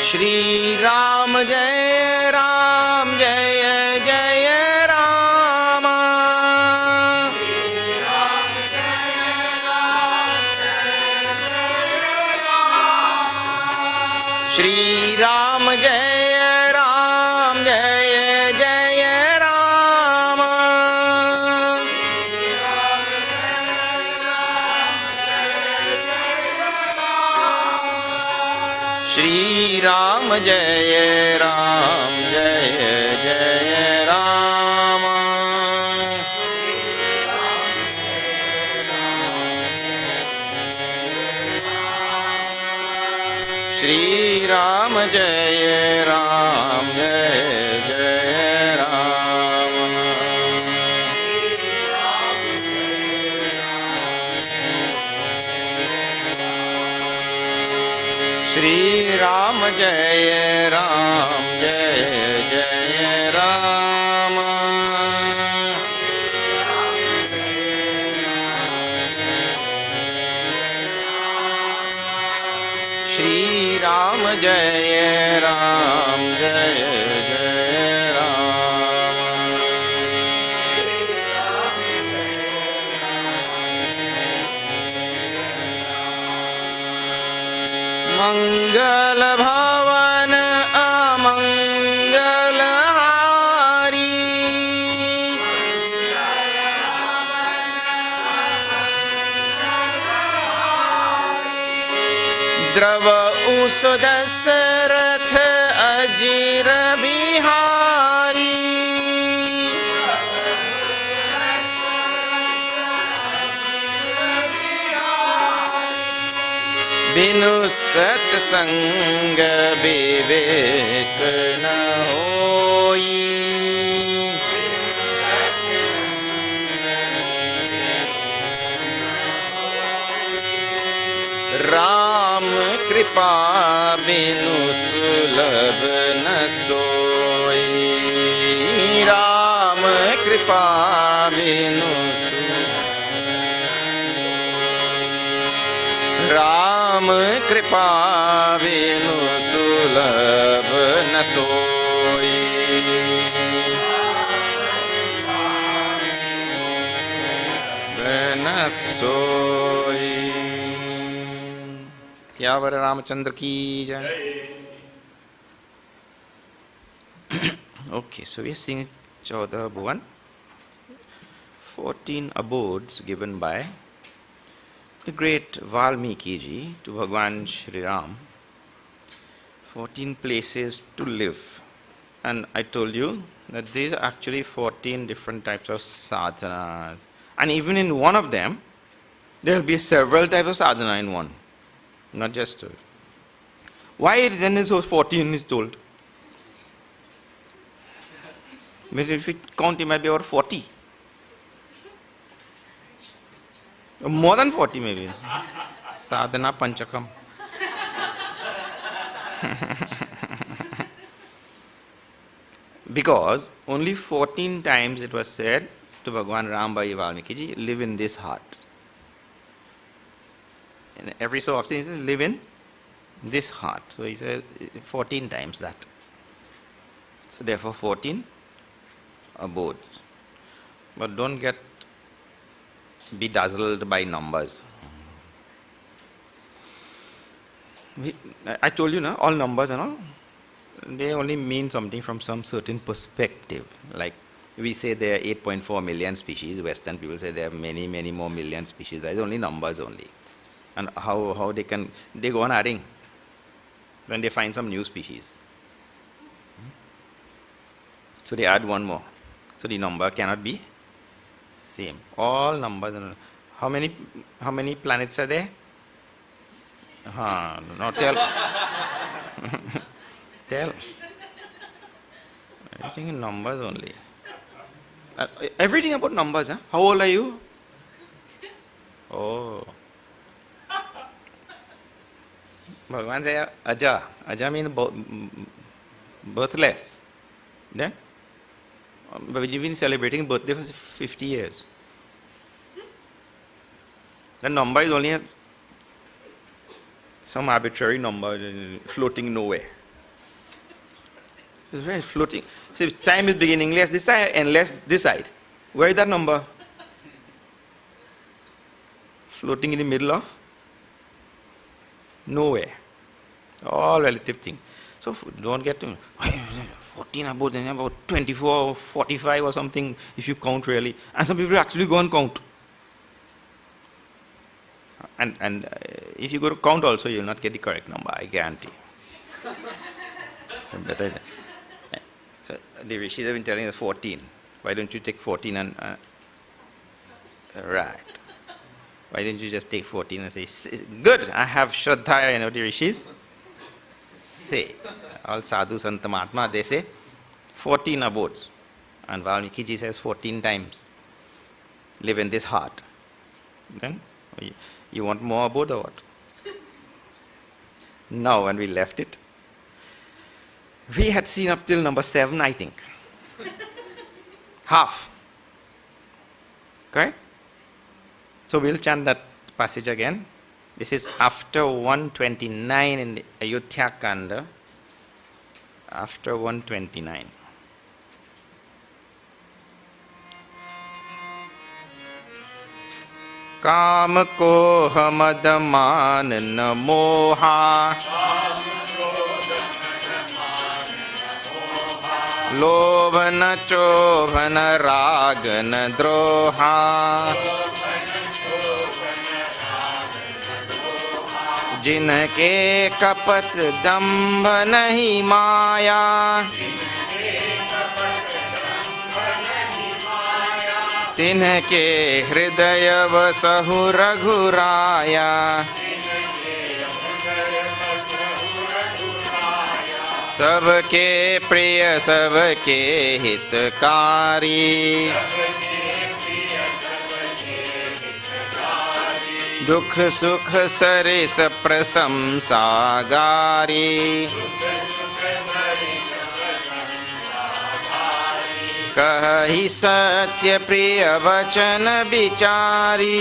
श्री राम जय जय राम। श्री राम जय जय राम। श्री राम जय जय राम। श्री राम जय जय राम। श्री राम जय जय राम। श्री राम जय जय राम। मंगल भवन अमंगल हारी। द्रव उस दशरथ अजीर बिहारी। बिनु सत्संग विवेक न होई। राम कृपा बिनु सुलभ न सोई। राम कृपा बिनु राम कृपा बिनु सुलभ न सोई। न सोई। सियावर रामचंद्र की जय। Okay, so we are seeing Chaudah Bhuvan, 14 abodes given by the great Valmiki ji to Bhagwan Shri Ram. 14 places to live. And I told you that these are actually 14 different types of sadhanas. And even in one of them, there will be several types of sadhana in one. Not just two. Why then is 14 is told? But if we count, it might be about 40. More than 40 maybe. Sadhana Panchakam. Because only 14 times it was said to Bhagwan Ram by Valmiki ji, live in this heart. And every so often he says, live in this heart. So he says 14 times that. So therefore 14 abodes. But don't get bedazzled by numbers. I told you, all numbers and all, they only mean something from some certain perspective. Like we say there are 8.4 million species. Western people say there are many, many more million species. There is only numbers only. And how they go on adding. Then they find some new species. So they add one more. So the number cannot be same. All numbers. How many planets are there? No, tell. Tell. Everything in numbers only. Everything about numbers, huh? How old are you? Oh. Bhagavan says Aja. Aja means birthless. Then? But we've been celebrating birthday for 50 years. The number is only some arbitrary number floating nowhere. It's very floating. So time is beginning less this side and less this side. Where is that number? Floating in the middle of nowhere. All relative thing. So don't get to 14 about, then about 24, 45 or something if you count really. And some people actually go and count. And if you go to count also, you will not get the correct number, I guarantee. So better. So the rishis have been telling us 14. Why don't you take 14 and right? Why don't you just take 14 and say, good, I have Shraddha, you know the rishis? Say, all sadhu santa mahatma, they say 14 abodes. And Valmiki ji says 14 times. Live in this heart. Then, you want more abode or what? Now when we left it, we had seen up till number 7, I think. Half. Okay? So we'll chant that passage again. This is after 129 in the Ayodhya Kanda. After 129. काम को मद मान न मोहा लोभ न चोभ न राग न द्रोहा जिनके कपट दंभ नहीं माया तिनके हृदय वसहु रघुराया सबके प्रिय सबके हितकारी दुख सुख सरिस प्रशंसागारी कहि सत्य प्रिय वचन विचारी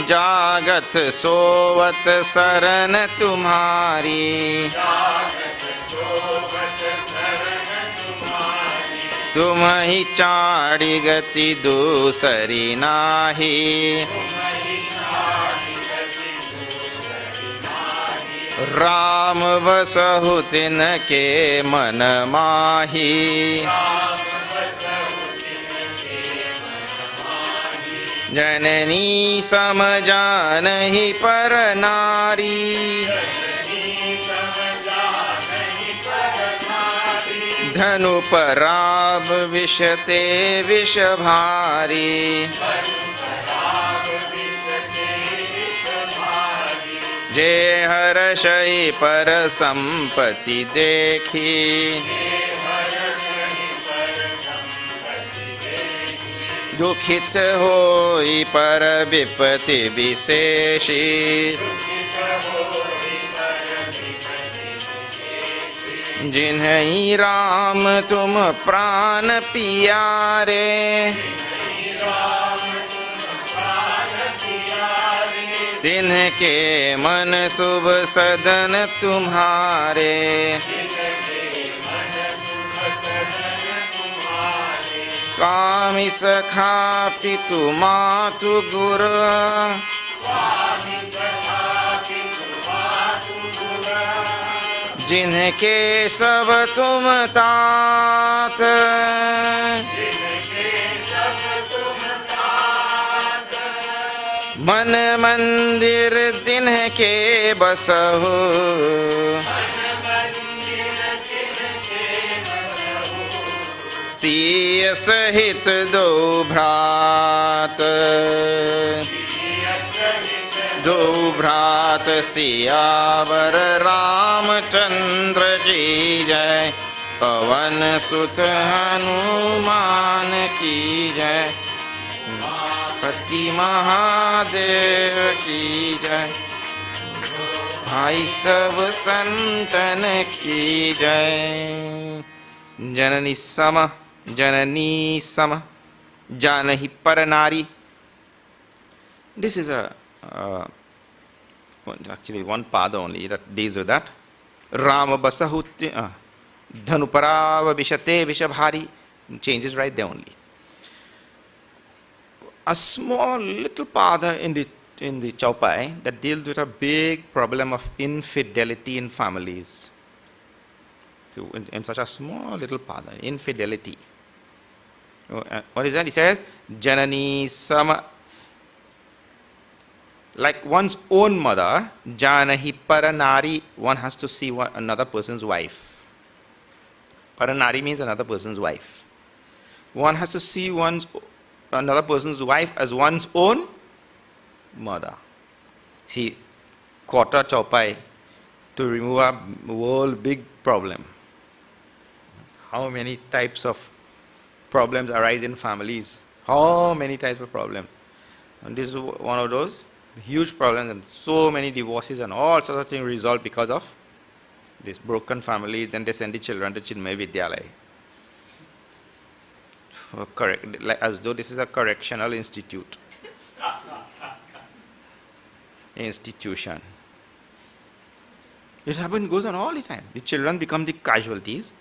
जागत सोवत शरण तुम्हारी तुम ही चारि गति दूसरी नाही राम बसहु तिनके मन माही जननी समझानहि पर नारी धनु पराब विषते विष भारी जे हर्षहि पर संपत्ति देखी दुखित होई पर विपत्ति विशेषी जिन्हि राम तुम प्राण पियारे तिनके मन शुभ सदन तुम्हारे स्वामी सखा पितु मातु गुरु जिनके सब तुम तात मन मंदिर तिनके बसहु सिय सहित दो भ्रात सियावर रामचंद्र की जय पवन सुत हनुमान की जय पति महादेव की जय भाई सब संतन की जय जननी सम जानहि पर नारी. This is a actually one pada only that deals with that. Rama basahutti dhanuparava vishate vishabhari, changes right there only. A small little pada in the Chaupai that deals with a big problem of infidelity in families. So in such a small little pada, infidelity. What is that? He says, Janani sama, like one's own mother, Janahi paranari, one has to see another person's wife. Paranari means another person's wife. One has to see another person's wife as one's own mother. See, quarter Chaupai to remove a whole big problem. How many types of problems arise in families? How many types of problems? And this is one of those huge problems, and so many divorces and all sorts of things resolved because of these broken families, and they send the children to Chinmaya Vidyalaya. Correct, like as though this is a correctional institution. It goes on all the time. The children become the casualties,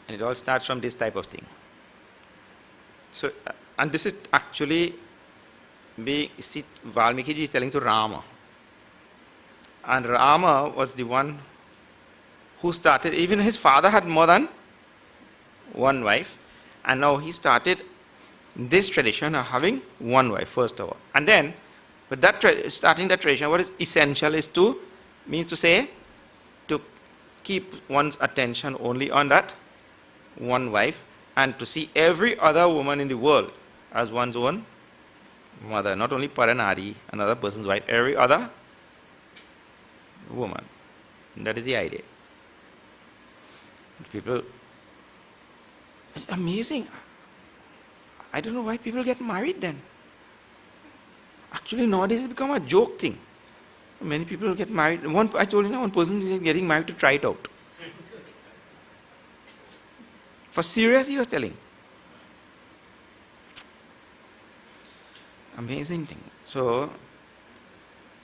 and it all starts from this type of thing. So, and this is actually Valmiki ji is telling to Rama. And Rama was the one who started, even his father had more than one wife, and now he started this tradition of having one wife first of all. And then, but that starting that tradition, what is essential is to keep one's attention only on that one wife, and to see every other woman in the world as one's own mother, not only paranari, another person's wife, every other woman. That is the idea. People, it's amazing. I don't know why people get married then. Actually, nowadays it's become a joke thing. Many people get married. I told you, one person is getting married to try it out. For serious, he was telling. Amazing thing. So,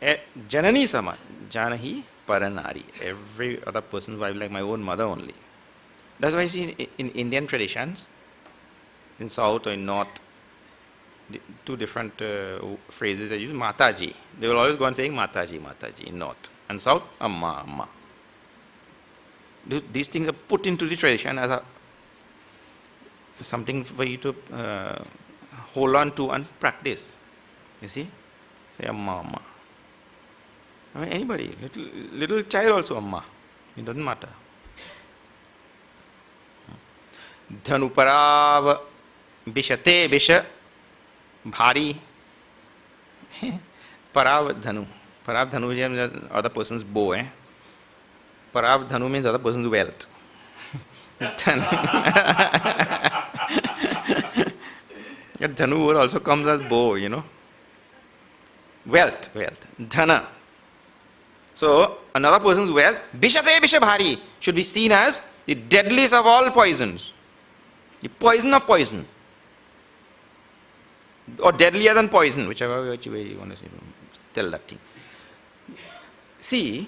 Janani sama, Janahi paranari. Every other person's wife like my own mother only. That's why I see in Indian traditions, in South or in North, two different phrases they use. Mataji. They will always go on saying Mataji, Mataji in North. And South, Amma, Amma. These things are put into the tradition as something for you to hold on to and practice. You see? Say Amma, Amma. I mean, anybody, little child also Amma. It doesn't matter. Dhanuparav Bishate Bisha Bhari Parav Dhanu. Parav Dhanu means other person's bow. Parav Dhanu means other person's wealth. Dhanu word also comes as bow, Wealth. Dhana. So, another person's wealth, Bishate Bishabhari, should be seen as the deadliest of all poisons. The poison of poison. Or deadlier than poison, whichever way you want to tell that thing. See,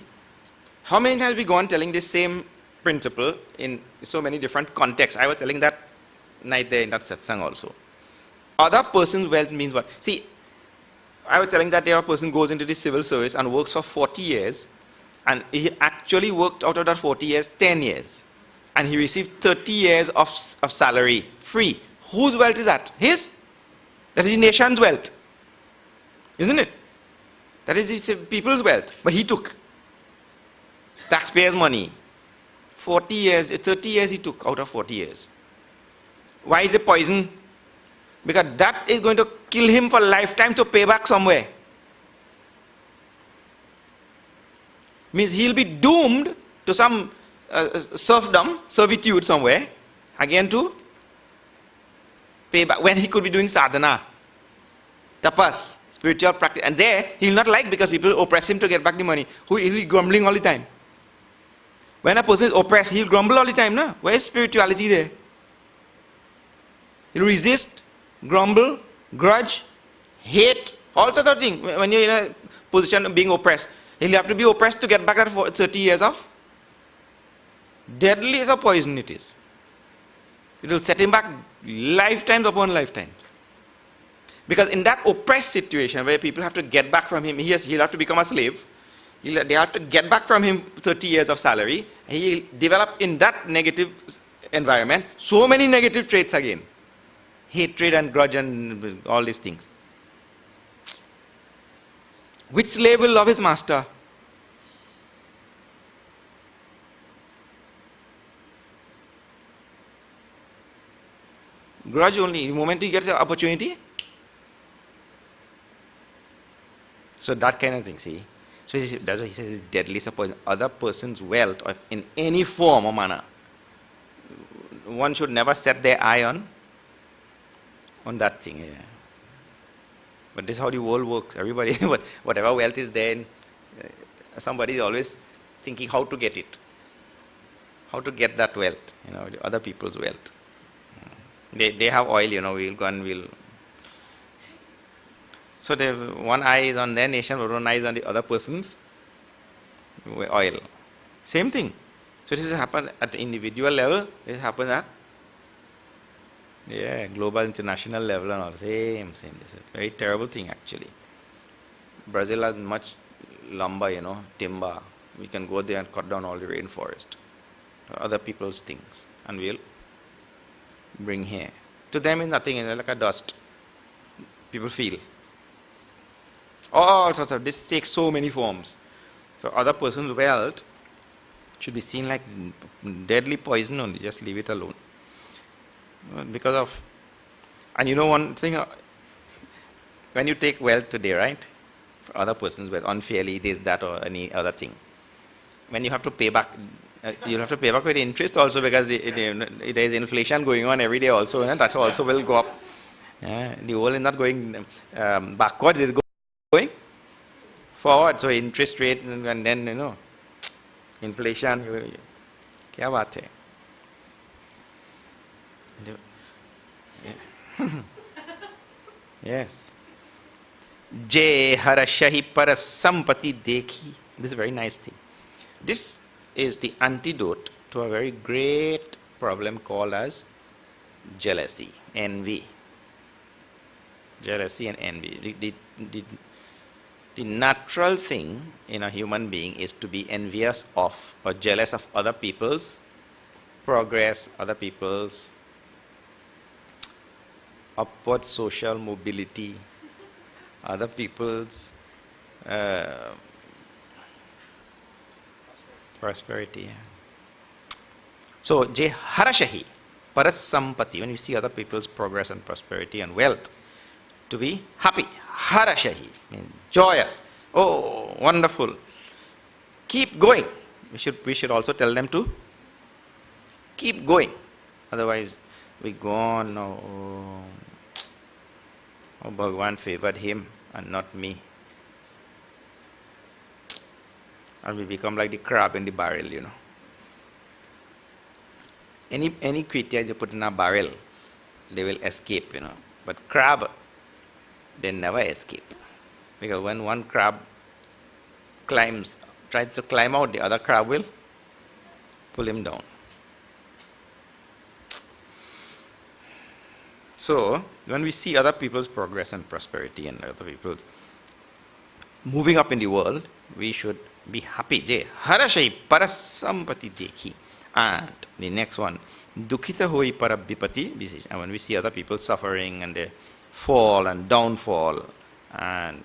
how many times we go on telling this same principle in so many different contexts. I was telling that night there in that satsang also. Other person's wealth means what? See, I was telling that there a person goes into the civil service and works for 40 years, and he actually worked out of that 40 years, 10 years. And he received 30 years of salary, free. Whose wealth is that? His? That is the nation's wealth. Isn't it? That is the people's wealth. But he took taxpayers' money. 40 years, 30 years he took out of 40 years. Why is it poison? Because that is going to kill him for lifetime to pay back somewhere. Means he'll be doomed to some serfdom, servitude somewhere, again to pay back, when he could be doing sadhana, tapas, spiritual practice. And there, he'll not like because people oppress him to get back the money. He'll be grumbling all the time. When a person is oppressed, he'll grumble all the time. No? Where is spirituality there? He'll resist, grumble, grudge, hate, all sorts of things. When you're in a position of being oppressed. He'll have to be oppressed to get back that 30 years of deadly as a poison it is. It will set him back lifetimes upon lifetimes. Because in that oppressed situation where people have to get back from him, he'll have to become a slave. They have to get back from him 30 years of salary. He'll develop in that negative environment so many negative traits again. Hatred and grudge and all these things. Which slave will love his master? Grudge only. The moment he gets an opportunity. So that kind of thing, see. So that's why he says it's deadly poison. Other person's wealth or in any form or manner. One should never set their eye on that thing. Yeah. But this is how the world works. Everybody, whatever wealth is there, somebody is always thinking how to get it. How to get that wealth, other people's wealth. They have oil, we'll go and we'll. So one eye is on their nation, one eye is on the other person's oil. Same thing. So this happens at the individual level, this happens at global, international level and all. Same. This is a very terrible thing actually. Brazil has much lumber, timber. We can go there and cut down all the rainforest. Other people's things. And we'll bring here. To them it's nothing, like a dust. People feel. All sorts of, this takes so many forms. So other person's wealth should be seen like deadly poison only, just leave it alone. Because of, and one thing, when you take wealth today, right? For other person's wealth, unfairly, this, that or any other thing. When you have to pay back, you'll have to pay back with interest also because there is inflation going on every day also, and that also will go up. The world is not going backwards, it's going forward. So interest rate and then, inflation, kya baat hai? Yes. Jay harashahi parasampati dekhi. This is a very nice thing. This is the antidote to a very great problem called as jealousy, envy. Jealousy and envy. The natural thing in a human being is to be envious of or jealous of other people's progress, other people's upward social mobility, other people's prosperity. So, je harashahi, parasampati, when you see other people's progress and prosperity and wealth, to be happy, harashahi, means joyous, oh, wonderful, keep going. We should also tell them to keep going, otherwise we go on, oh, Bhagavan favored him and not me. And we become like the crab in the barrel, Any creature you put in a barrel, they will escape, But crab, they never escape. Because when one crab tries to climb out, the other crab will pull him down. So, when we see other people's progress and prosperity and other people's moving up in the world, we should be happy. Jai harashai parasampati dekhi. And the next one, dukhita hoi parabhipati. And when we see other people suffering and their fall and downfall and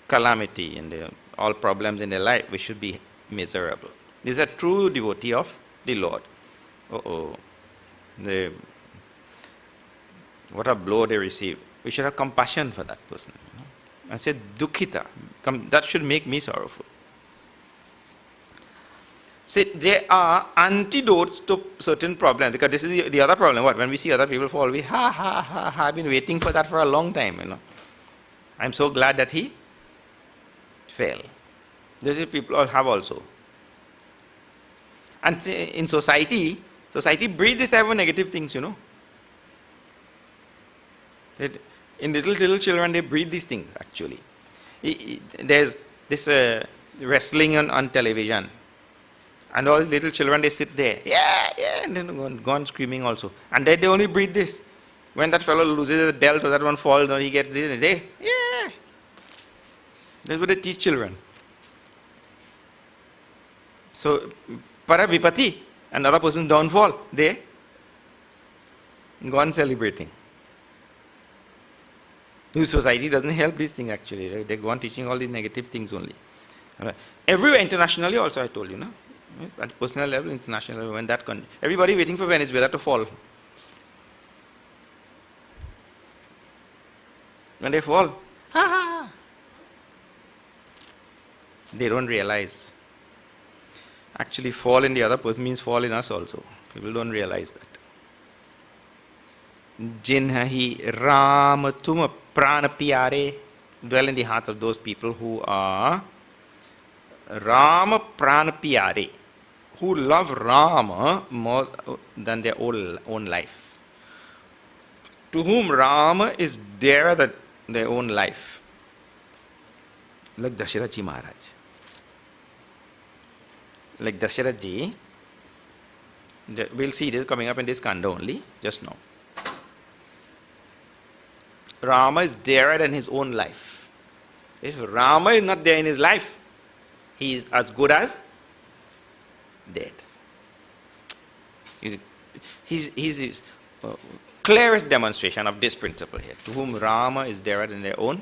calamity and all problems in their life, we should be miserable. This is a true devotee of the Lord. What a blow they receive. We should have compassion for that person. And say, dukhita, that should make me sorrowful. See, there are antidotes to certain problems, because this is the other problem. What? When we see other people fall, we I've been waiting for that for a long time, I'm so glad that he fell. These people all have also. And in society breeds this type of negative things, In little children, they breed these things actually. There's this wrestling on television. And all the little children, they sit there, yeah, yeah, and then go on screaming also. And they only breathe this. When that fellow loses the belt or that one falls or he gets this, they, yeah. That's what they teach children. So, para vipati, another person's downfall, they go on celebrating. New society doesn't help this thing actually. Right? They go on teaching all these negative things only. Right. Everywhere internationally also, I told you, no? At personal level, international level, when that everybody waiting for Venezuela to fall. When they fall, ha ha, they don't realize. Actually, fall in the other person means fall in us also. People don't realize that. Jinhahi Ram Tum Prana Pyare, dwell in the heart of those people who are Ram Prana Pyare, who love Rama more than their own life. To whom Rama is dearer than their own life. Like Dasharath Ji Maharaj. Like Dasharath Ji, we'll see this coming up in this kanda only, just now. Rama is dearer than his own life. If Rama is not there in his life, he is as good as dead. He's his clearest demonstration of this principle here. To whom Rama is dearer than their own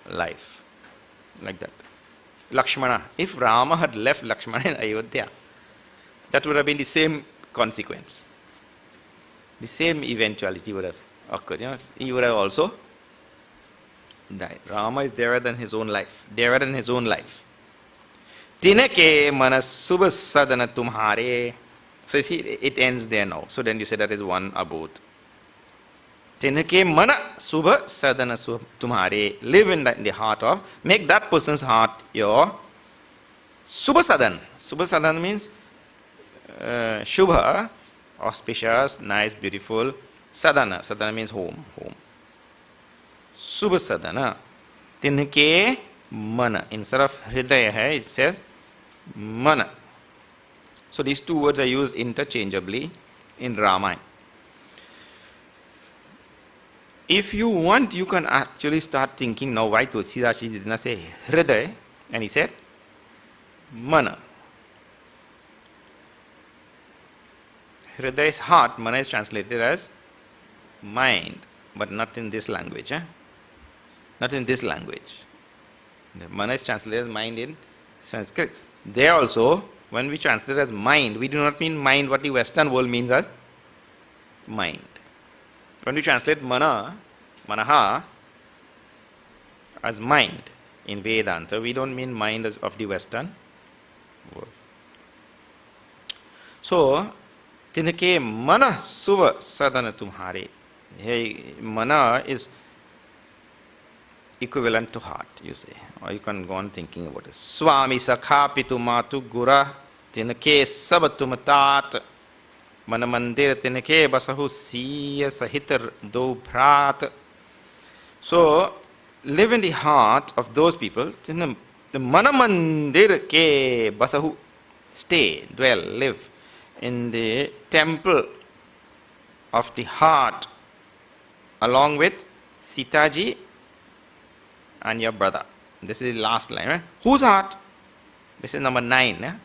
life. Like that. Lakshmana. If Rama had left Lakshmana in Ayodhya, that would have been the same consequence. The same eventuality would have occurred. You know, he would have also died. Rama is dearer than his own life. Dearer than his own life. Tinake manas subha sadana tumhare. So you see, it ends there now. So then you say that is one abode. Tinake mana subha sadana tumhare. Live in the heart of, make that person's heart your subha sadan. Subha sadan means shubha, auspicious, nice, beautiful. Sadana. Sadana means home. Home. Subha sadana. Tinake mana. Instead of hridaya hai, it says mana. So these two words are used interchangeably in Ramayana. If you want, you can actually start thinking now why Tulsidas did not say hridaya and he said mana. Hridaya is heart, mana is translated as mind, but not in this language. Not in this language. The mana is translated as mind in Sanskrit. There also, when we translate as mind, we do not mean mind what the Western world means as mind. When we translate mana, manaha, as mind in Vedanta, we don't mean mind as of the Western world. So, tinake mana suva sadana tumhare. Hey, mana is equivalent to heart, you say. Or you can go on thinking about it. Swami sakha pitu matu gura tinake sabatumatat manamandir tinake basahu siya sahitar do bhrat. So, live in the heart of those people. The manamandir ke basahu, stay, dwell, live in the temple of the heart along with Sitaji and your brother. This is the last line, right? Whose heart? This is number 9. Yeah?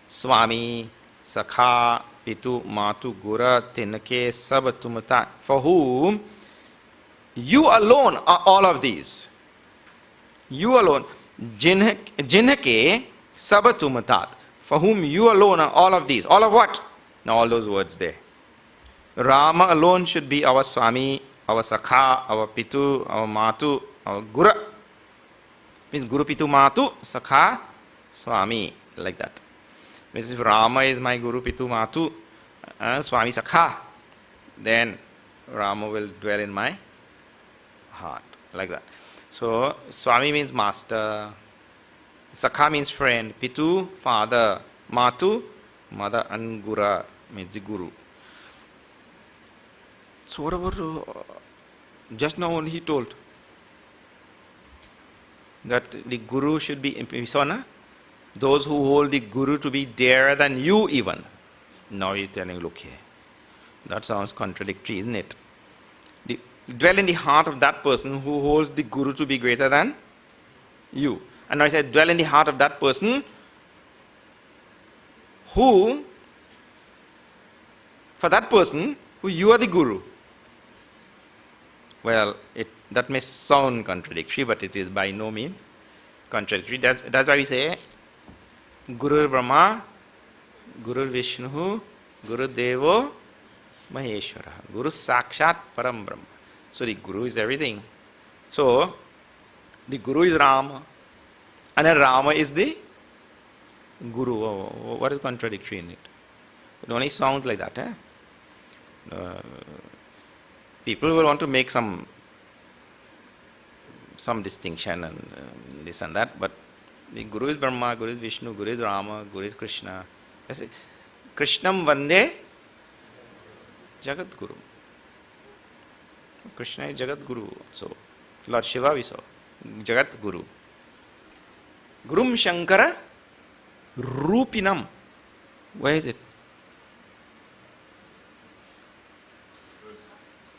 Swami, Sakha, Pitu, Matu, Gura, Tinake, Sabatumata. For whom you alone are all of these. You alone. Jinhake, Sabatumatat. For whom you alone are all of these. All of what? Now all those words there. Rama alone should be our Swami, our Sakha, our Pitu, our Matu, our Gura. Means Guru, Pitu, Matu, Sakha, Swami. Like that. Means if Rama is my Guru, Pitu, Matu, Swami, Sakha, then Rama will dwell in my heart. Like that. So, Swami means master. Sakha means friend. Pitu, father. Matu, mother. And Gura means the Guru. So what about, just now only he told. that the Guru should be, we saw, na? Those who hold the Guru to be dearer than you even. Now he's telling, look here. That sounds contradictory, isn't it? Dwell in the heart of that person who holds the Guru to be greater than you. And now I said, dwell in the heart of that person who, for that person, who you are the Guru. Well, that may sound contradictory, but it is by no means contradictory. That's why we say, Guru Brahma, Guru Vishnu, Guru Devo, Maheshwara. Guru Sakshat Param Brahma. So the Guru is everything. So, the Guru is Rama. And then Rama is the Guru. What is contradictory in it? It only sounds like that. People will want to make some distinction and this and that, but the Guru is Brahma, Guru is Vishnu, Guru is Rama, Guru is Krishna. Krishnam Vande Jagat Guru. Krishna is Jagat Guru. So, Lord Shiva we saw. Jagat Guru. Gurum Shankara Rupinam. Where is it?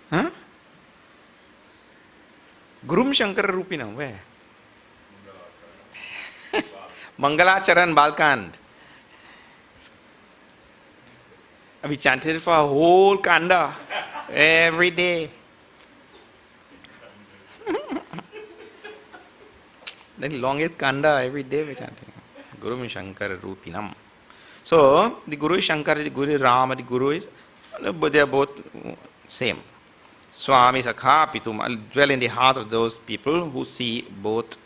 Huh? Gurum Shankara Rupinam. Where? Mangalacharan Balkand. We chanted it for a whole kanda every day. The longest kanda every day we chanting. Guru Shankara Rupinam. So the Guru is Shankara, the Guru is Rama, the Guru is, they are both same. Swami Sakha Pitum. Dwell in the heart of those people who see both,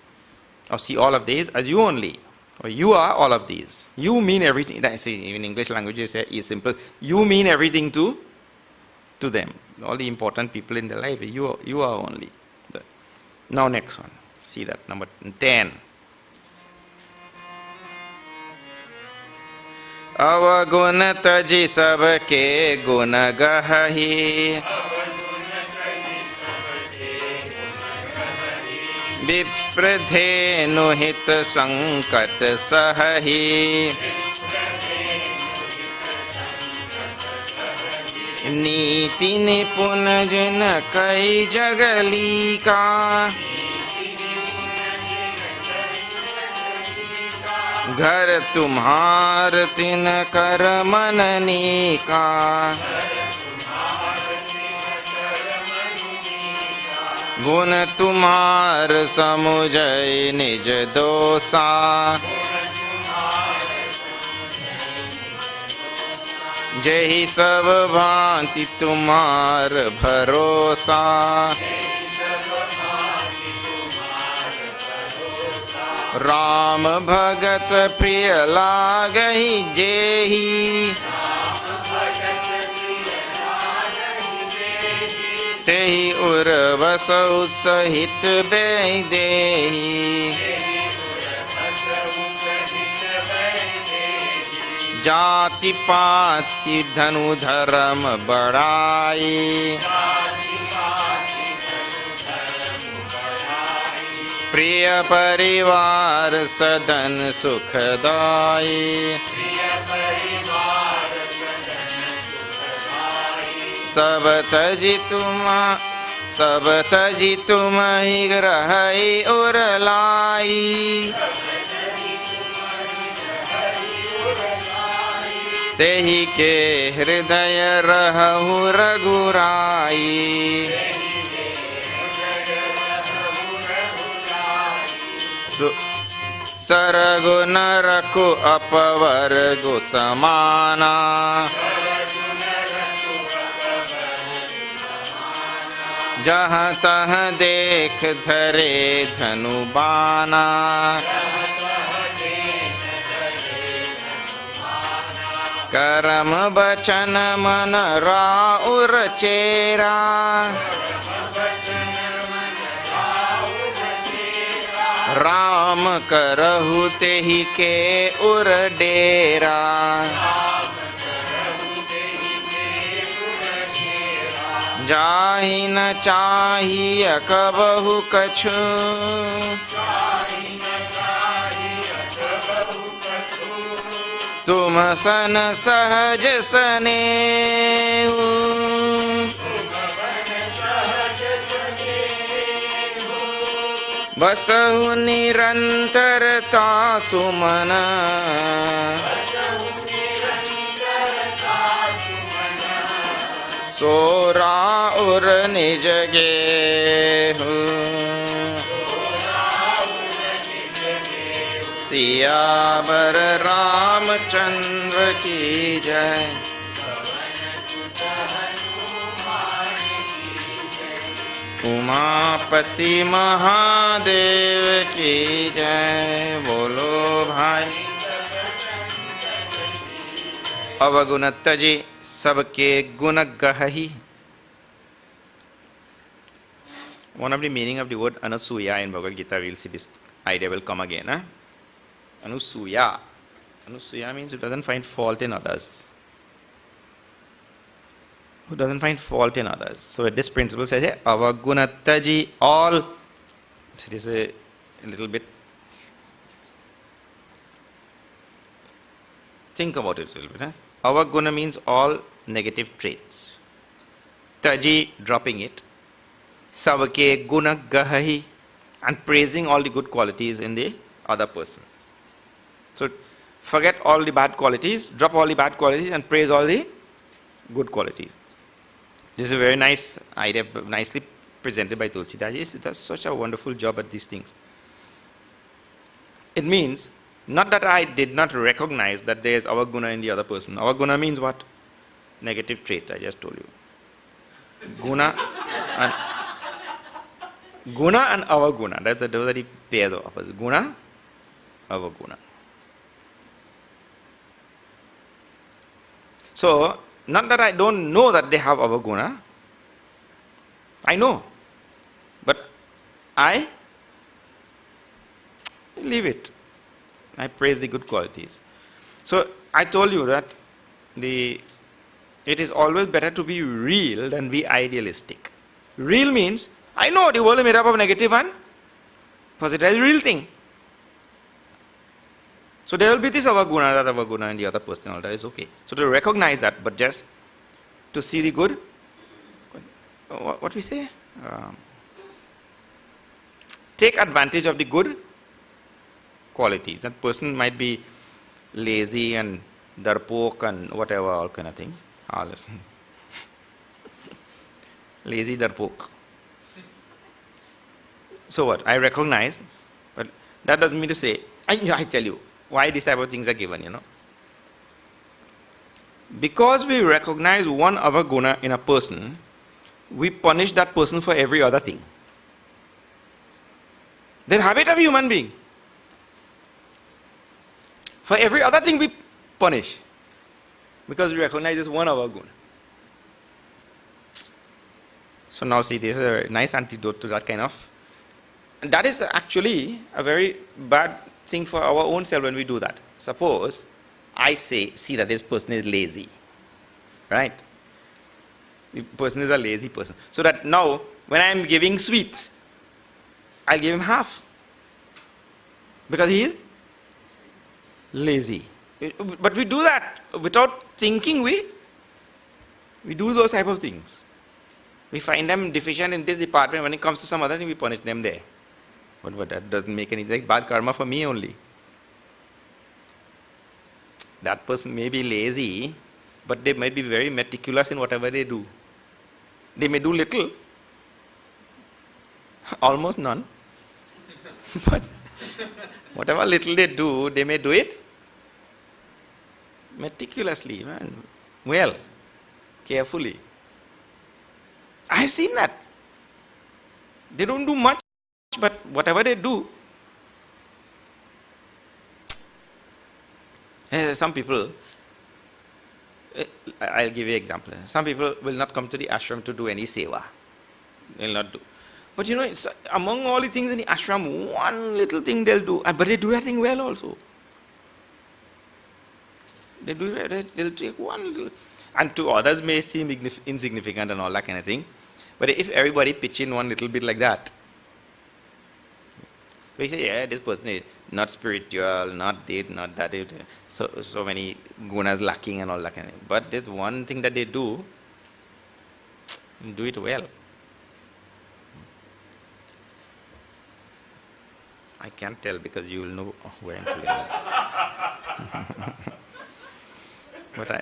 or see all of these as you only. Or you are all of these. You mean everything. See, in English language you say is simple. You mean everything to them. All the important people in their life, you are only. Now next one. See that, number 10. Avagun taji sabke guna gahi Vipradhenu hit sankat sahi Niti nipun jana kai jagali ka घर तुम्हार तिन कर मननी का गुण तुम्हार समुझय निज दोषा जहि सब भांति तुम्हार भरोसा राम भगत प्रिय लागहि जेहि तेहि उर्वसौ सहित वैदेहि जाति पाति धनु धर्म बढ़ाई प्रिय परिवार सदन सुखदाई सब तजी तुम ही ग्रहई उर लाई तेहि के हृदय रहु रघुराई सरगु नरकु अपवर्गु समाना जहाँ तहाँ देख धरे धनु बाना करम बचन मन राउर चेरा राम करहु तेहि के उर डेरा जाहि न चाहिए कबहु कछु तुम सन सहज सनेहु बसहु निरंतरता सुमन सोरा उर निज गेहु सियावर रामचंद्र की जय। उमापति महादेव की जय। बोलो भाई। अवगुण तजे सबके गुण गहहि. One of the meaning of the word Anusuya in Bhagavad Gita, we'll see this idea will come again. Anusuya. Anusuya means who doesn't find fault in others. Who doesn't find fault in others. So this principle says, Avagunataji, all. So this is a little bit. Think about it a little bit. Avaguna means all negative traits. Taji, dropping it. Savake guna gahahi, and praising all the good qualities in the other person. So forget all the bad qualities, drop all the bad qualities and praise all the good qualities. This is a very nice idea, nicely presented by Tulsidaji. He does such a wonderful job at these things. It means not that I did not recognize that there is avaguna in the other person. Avaguna means what? Negative trait, I just told you. Guna and avaguna, those are the pairs of opposites. Guna, avaguna. So, not that I don't know that they have avaguna, I know, but I leave it. I praise the good qualities. So, I told you that it is always better to be real than be idealistic. Real means, I know the world is made up of negative and positive. That is a real thing. So there will be this avaguna, that avaguna, and the other person, all that is okay. So to recognize that, but just to see the good, what we say? Take advantage of the good qualities. That person might be lazy and darpok and whatever, all kind of thing. Lazy darpok. So what? I recognize, but that doesn't mean to say, I tell you, why these type of things are given, Because we recognize one avaguna in a person, we punish that person for every other thing. The habit of human being. For every other thing we punish. Because we recognize this one avaguna. So now see, this is a nice antidote to that kind of. And that is actually a very bad thing for our own self when we do that. Suppose I see that this person is lazy, right? The person is a lazy person. So that now, when I am giving sweets, I'll give him half. Because he is lazy. But we do that without thinking, we do those type of things. We find them deficient in this department. When it comes to some other thing, we punish them there. But that doesn't make any like bad karma for me only. That person may be lazy, but they might be very meticulous in whatever they do. They may do little, almost none, but whatever little they do, they may do it meticulously, well, carefully. I have seen that. They don't do much, but whatever they do, some people, I'll give you an example. Some people will not come to the ashram to do any seva. They will not do. But it's among all the things in the ashram, one little thing they'll do, but they do that thing well also. They'll take one little, and to others may seem insignificant and all that kind of thing. But if everybody pitch in one little bit like that, we say, this person not spiritual, not this, not that. So many gunas lacking and all that kind of thing. But there's one thing that they do it well. I can't tell because you will know where I'm going.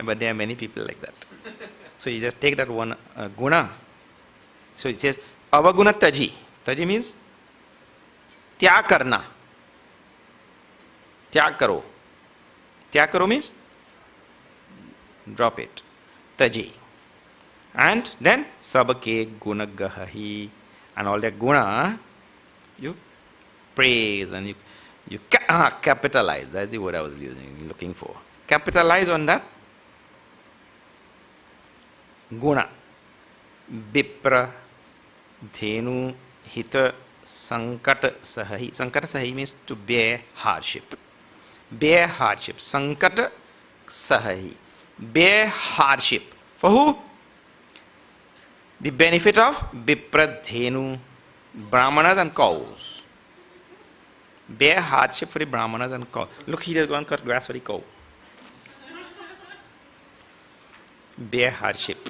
But there are many people like that. So you just take that one guna. So it says avaguna taji. Taji means त्याग करना. त्याग करो. त्याग करो means drop it. Taji. And then sabake guna gahahi. And all that guna you praise and you capitalize. That's the word I was looking for. Capitalize on that guna. Vipra dhenu hita sankata sahi. Sankata sahi means to bear hardship. Bear hardship. Sankata sahi. Bear hardship. For who? The benefit of Vipra dhenu, brahmanas and cows. Bear hardship for the brahmanas and cows. Look, he has gone cut grass for the cow. Bear hardship.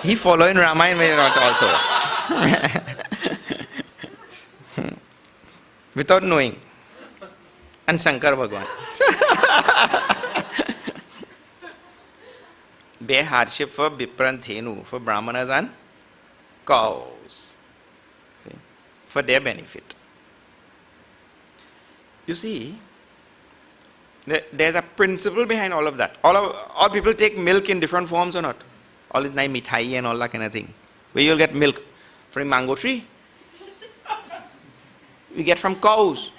He following Ramayana may not also. Without knowing. And Shankar Bhagwan. Bear hardship for Vipra and Dhenu, for brahmanas and cows. See? For their benefit. You see, there's a principle behind all of that. All people take milk in different forms or not? All this nice mithai and all that kind of thing. Where you'll get milk from a mango tree. We get from cows.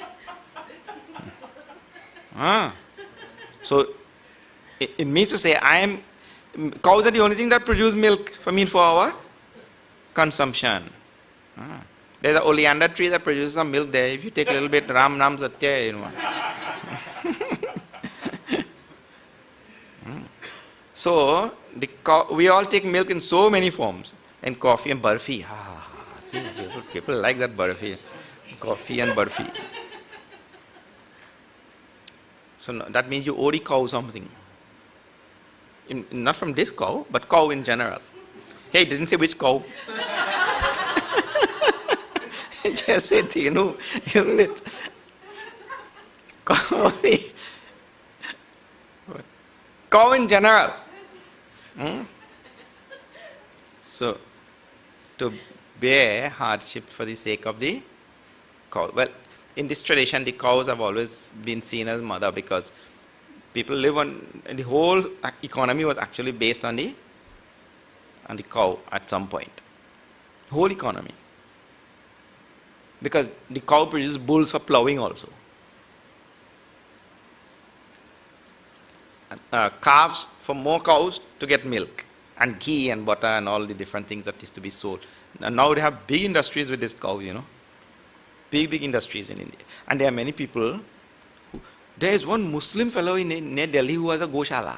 So it means to say cows are the only thing that produce milk for our consumption. There's an oleander tree that produces some milk there. If you take a little bit, Ram Nam Satya, you know. So we all take milk in so many forms. And coffee and barfi. See, people like that barfi. Coffee and barfi. So that means you owe the cow something. Not from this cow, but cow in general. Hey, it didn't say which cow. It just said Dhenu, isn't it? Cow in general. So, to bear hardship for the sake of the cow. Well, in this tradition, the cows have always been seen as mother because people live on, the whole economy was actually based on the cow at some point. Whole economy. Because the cow produces bulls for ploughing also. Calves for more cows to get milk and ghee and butter and all the different things that is to be sold. And now they have big industries with this cow, you know. Big industries in India. And there are many people. There is one Muslim fellow near Delhi who has a goshala.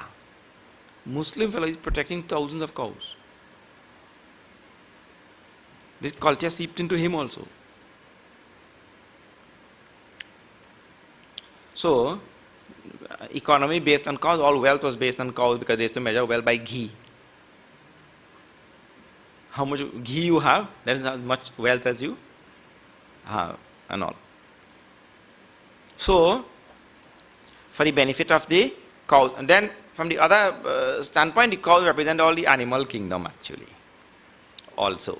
Muslim fellow is protecting thousands of cows. This culture seeped into him also. So, economy based on cows, all wealth was based on cows because they used to measure wealth by ghee. How much ghee you have, that is as much wealth as you have and all. So, for the benefit of the cows. And then from the other standpoint, the cows represent all the animal kingdom actually. Also.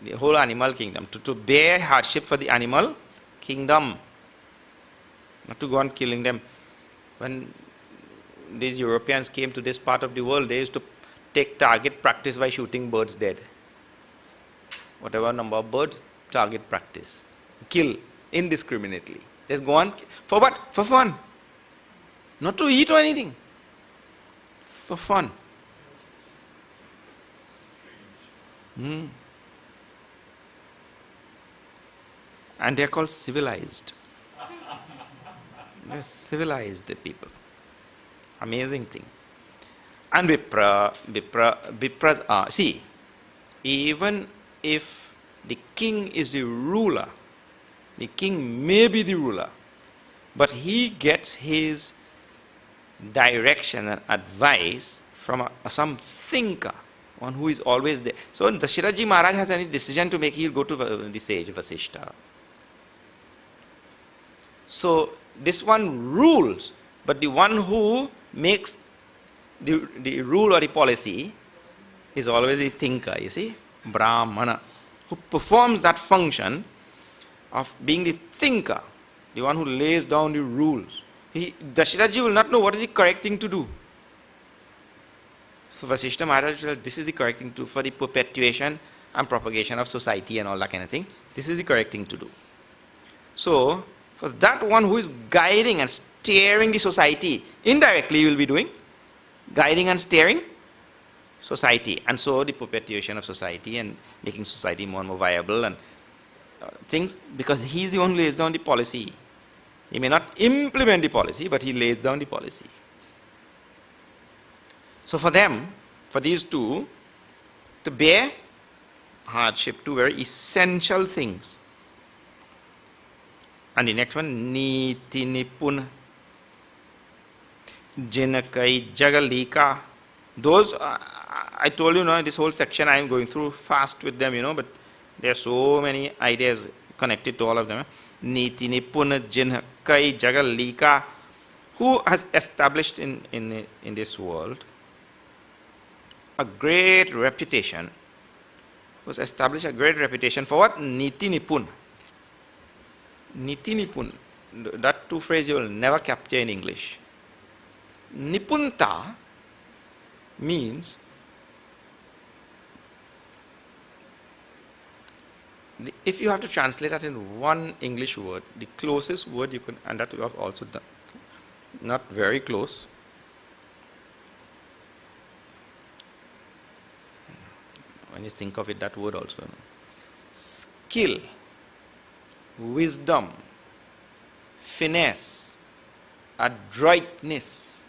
The whole animal kingdom. To bear hardship for the animal kingdom. Not to go on killing them. When these Europeans came to this part of the world, they used to take target practice by shooting birds dead. Whatever number of birds, target practice. Kill indiscriminately. Just go on. For what? For fun. Not to eat or anything. For fun. And they are called civilized. They're civilized people. Amazing thing. And Vipras, see, even if The king is the ruler. The king may be the ruler, but he gets his direction and advice from some thinker, one who is always there. So when Dashirath Maharaj has any decision to make, he'll go to the sage Vasishta. So this one rules, but the one who makes the rule or the policy is always the thinker, you see, Brahmana, who performs that function of being the thinker, the one who lays down the rules. Dashirath will not know what is the correct thing to do. So Vasishta Maharaj says, this is the correct thing to do for the perpetuation and propagation of society and all that kind of thing. This is the correct thing to do. So, for that one who is guiding and steering the society, indirectly you will be doing guiding and steering society, and so the perpetuation of society and making society more and more viable and things, because he is the one who lays down the policy. He may not implement the policy, but he lays down the policy. So for them, for these two, to bear hardship, two very essential things. And the next one, Niti Nipuna, Jinakai Jagalika. Those, I told you, this whole section I am going through fast with them, but there are so many ideas connected to all of them. Niti Nipuna, Jinakai Jagalika. Who has established in this world a great reputation, was established a great reputation for what? Niti Nipun. Niti Nipun. That two phrases you will never capture in English. Nipunta means if you have to translate that in one English word, the closest word you can, and that you have also done, not very close. When you think of it, that word also. Skill, wisdom, finesse, adroitness,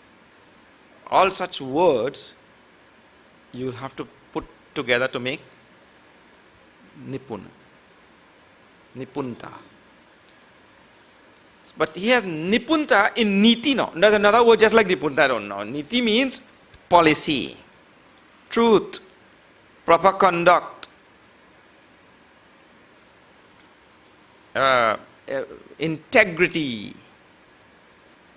all such words you have to put together to make Nipuna, Nipunta. But he has Nipunta in Niti now. There's another word just like Nipunta, I don't know. Niti means policy, truth, proper conduct, integrity,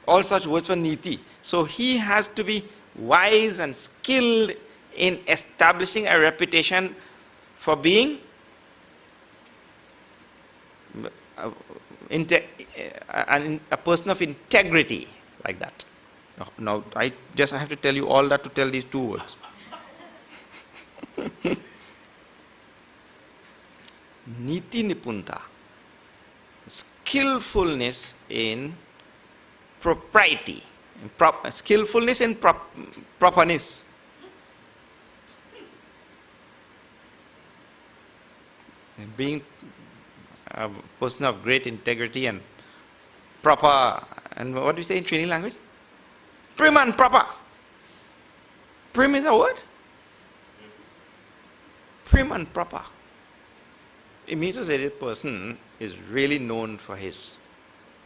all such words for Niti. So he has to be wise and skilled in establishing a reputation for being a person of integrity, like that. Now I have to tell you all that to tell these two words. Niti Nipunta, skillfulness in propriety, skillfulness in properness. Being a person of great integrity and proper, and what do you say in Trini language? Prim and proper. Prim is a word? Prim and proper. It means to say this person is really known for his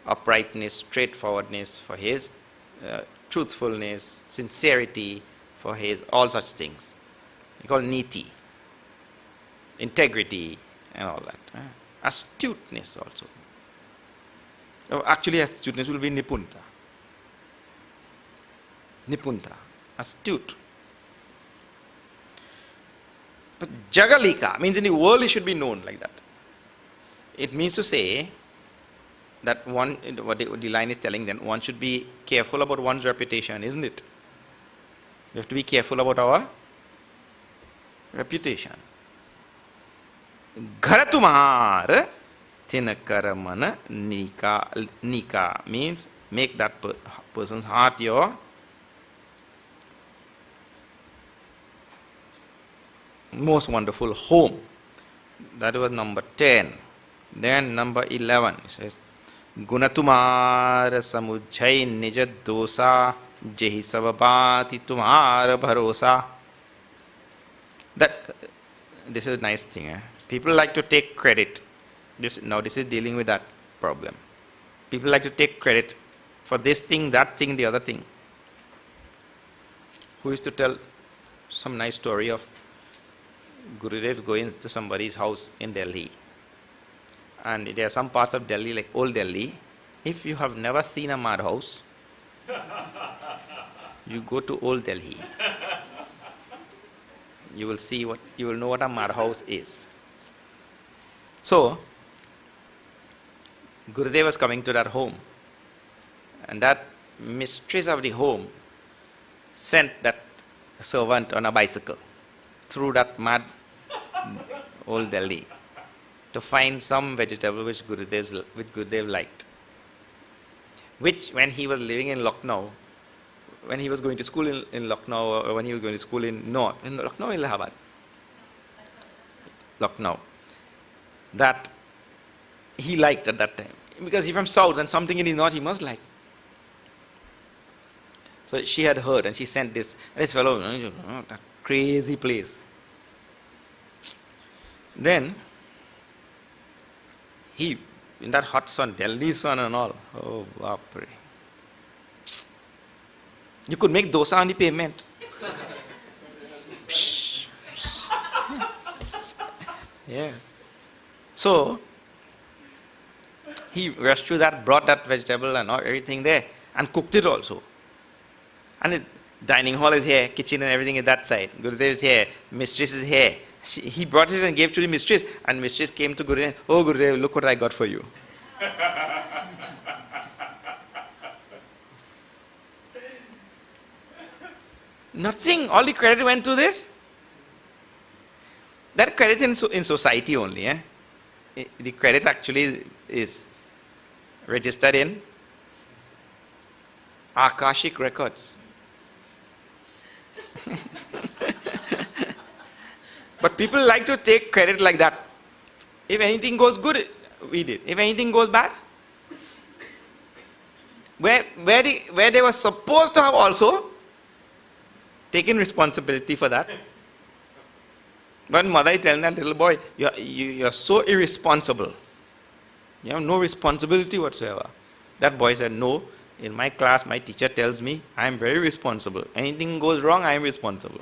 uprightness, straightforwardness, for his truthfulness, sincerity, for his all such things. They call niti, integrity and all that. Astuteness also. Actually astuteness will be nipunta. Nipunta, astute. But Jagalika means in the world it should be known like that. It means to say that one, what the line is telling them, one should be careful about one's reputation, isn't it? We have to be careful about our reputation. Gharatumar tinakaramana nika means make that person's heart your most wonderful home. That was number 10. Then number 11, it says, Gunatumar samujjay nija dosa jehi sababati tumar bharosa. That, this is a nice thing. People like to take credit. This is dealing with that problem. People like to take credit for this thing, that thing, the other thing. Who used to tell some nice story of Gurudev going to somebody's house in Delhi. And there are some parts of Delhi, like old Delhi. If you have never seen a mad house, you go to old Delhi. You will know what a mad house is. So, Gurudev was coming to that home, and that mistress of the home sent that servant on a bicycle through that mad old Delhi to find some vegetable which Gurudev liked. Which, when he was living in Lucknow, when he was going to school in Lucknow, or when he was going to school in Lucknow, Allahabad, Lucknow, that he liked at that time. Because he's from south, and something in the north he must like. So she had heard, and she sent this fellow, that crazy place. Then, he, in that hot sun, Delhi sun and all, oh, bapre. You could make dosa on the pavement. Yes. So, he rushed through that, brought that vegetable and everything there, and cooked it also. And the dining hall is here, kitchen and everything is that side. Gurudev is here, mistress is here. He brought it and gave to the mistress, and mistress came to Gurudev, oh Gurudev, look what I got for you. Nothing, all the credit went to this. That credit in society only. The credit actually is registered in Akashic records. But people like to take credit like that. If anything goes good, we did. If anything goes bad, where they were supposed to have also taken responsibility for that. But mother is telling that little boy, you're so irresponsible. You have no responsibility whatsoever. That boy said, no, in my class my teacher tells me I am very responsible. Anything goes wrong, I am responsible.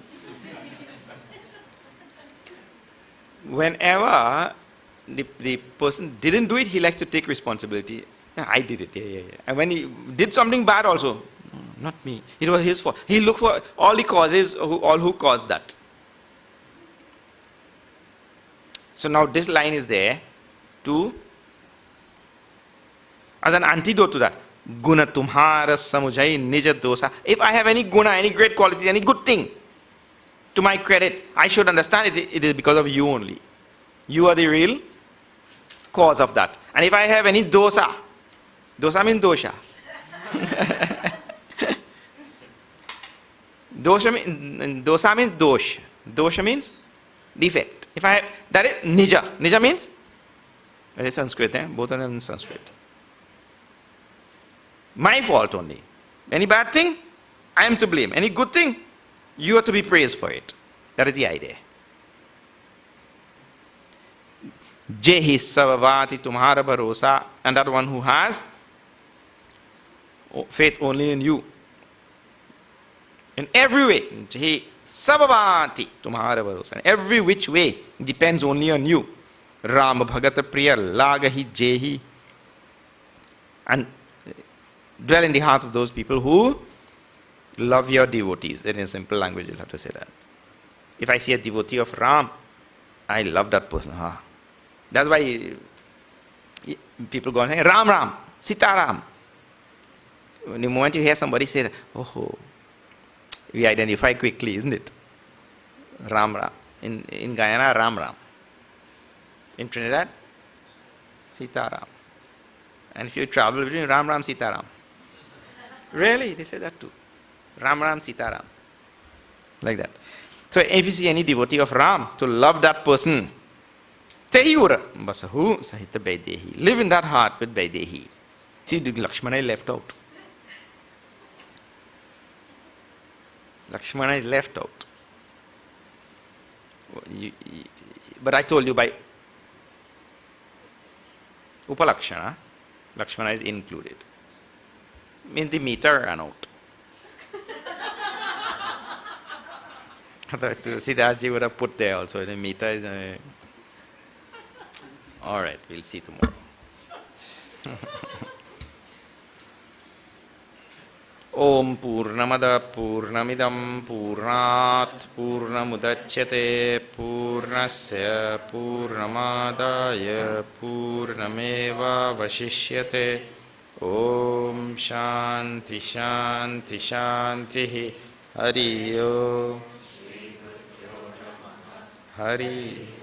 Whenever the person didn't do it, he likes to take responsibility. Yeah, I did it, yeah. And when he did something bad also, not me, it was his fault. He looked for all the causes, all who caused that. So now this line is there as an antidote to that. Guna tumhara samujai nija dosa. If I have any guna, any great quality, any good thing, to my credit, I should understand it is because of you only. You are the real cause of that. And if I have any dosa means dosha. Dosa means dosh. Dosha means defect. If I have, that is nija. Nija means, that is Sanskrit, both are in Sanskrit. My fault only. Any bad thing, I am to blame. Any good thing, you are to be praised for it. That is the idea. Jehi savavati tumhara bharosa, and that one who has faith only in you. In every way, Jehi savavati tumhara bharosa. Every which way depends only on you. Ram bhagata priya lagahi jehi. And dwell in the heart of those people who love your devotees. In a simple language, you'll have to say that. If I see a devotee of Ram, I love that person. That's why people go and say, Ram Ram, Sita Ram. The moment you hear somebody say that, oh, we identify quickly, isn't it? Ram Ram. In Guyana, Ram Ram. In Trinidad, Sita Ram. And if you travel between Ram Ram, Sita Ram. Really, they say that too. Ram Ram, Sita Ram. Like that. So if you see any devotee of Ram, to love that person, Tayura Basahu Sahita Baidehi. Live in that heart with Baidehi. See, Lakshmana is left out. Lakshmana is left out. But I told you, by Upalakshana. Lakshmana is included. Means the meter ran out. Tulsidas would have put there also. The meter is. Alright, we'll see tomorrow. Om Purnamada Purnamidam Purnat Purnamudachyate Purnasya Purnamadaya Purnameva Vashishyate. Om Shanti Shanti Shanti Hari Om Hari